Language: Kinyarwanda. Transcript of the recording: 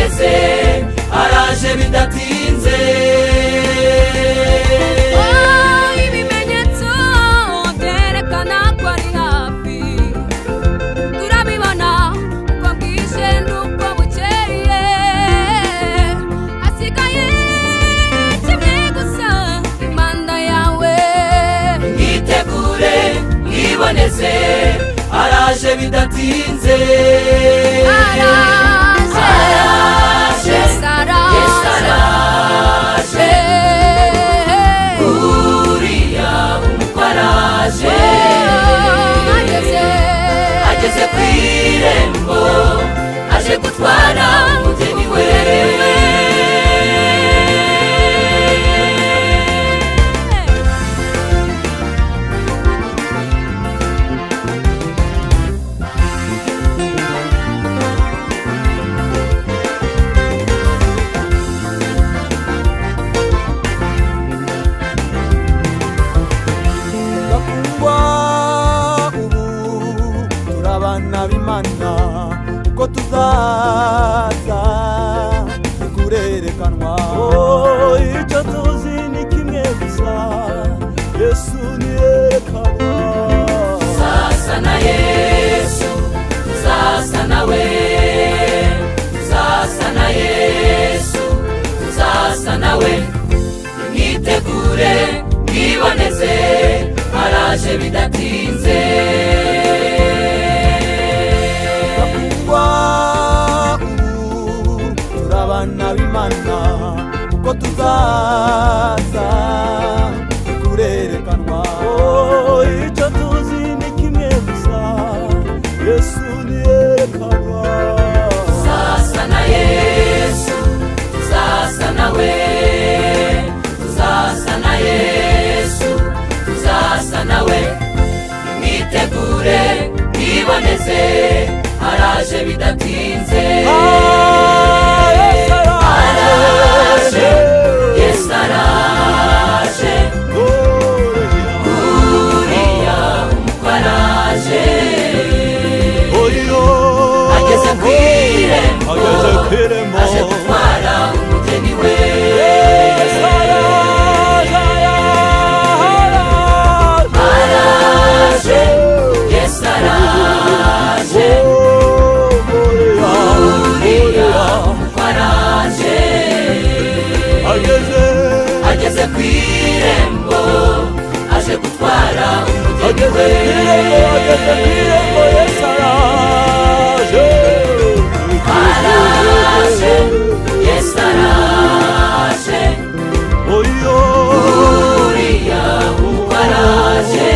niboneze araje bidatinze. Ibimenyetso byerekana ko ari hafi, turabibona uko bwije n'uko bukeye. Hasigaye kimwe gusa, impanda yawe. Mwitegure mwiboneze araje bidatinze. Ageze kw'irembo aje gutwara umugeni we. Abana b'Imana uko tuzaza kurerekanwa. Icyo tuzi ni kimwe gusa, Yesu niyerekanwa. Tuzasa na Yesu, tuzasa nawe, tuzasa na Yesu, tuzasa nawe. Mwitegure mwiboneze araje bidatinze. Abana b'Imana uko tuzaza kurerekanwa. Icyo tuzi ni kimwe gusa, Yesu niyerekanwa. Tuzasa na Yesu, tuzasa nawe, tuzasa na Yesu, tuzasa nawe. Mwitegure mwiboneze araje bidatinze. Aje gutwara umugeni we. Araje, Yesu araje, uriya umukwe araje. Ageze kw'irembo aje gutwara umugeni we. Araje, Yesu araje, uriya umukwe araje.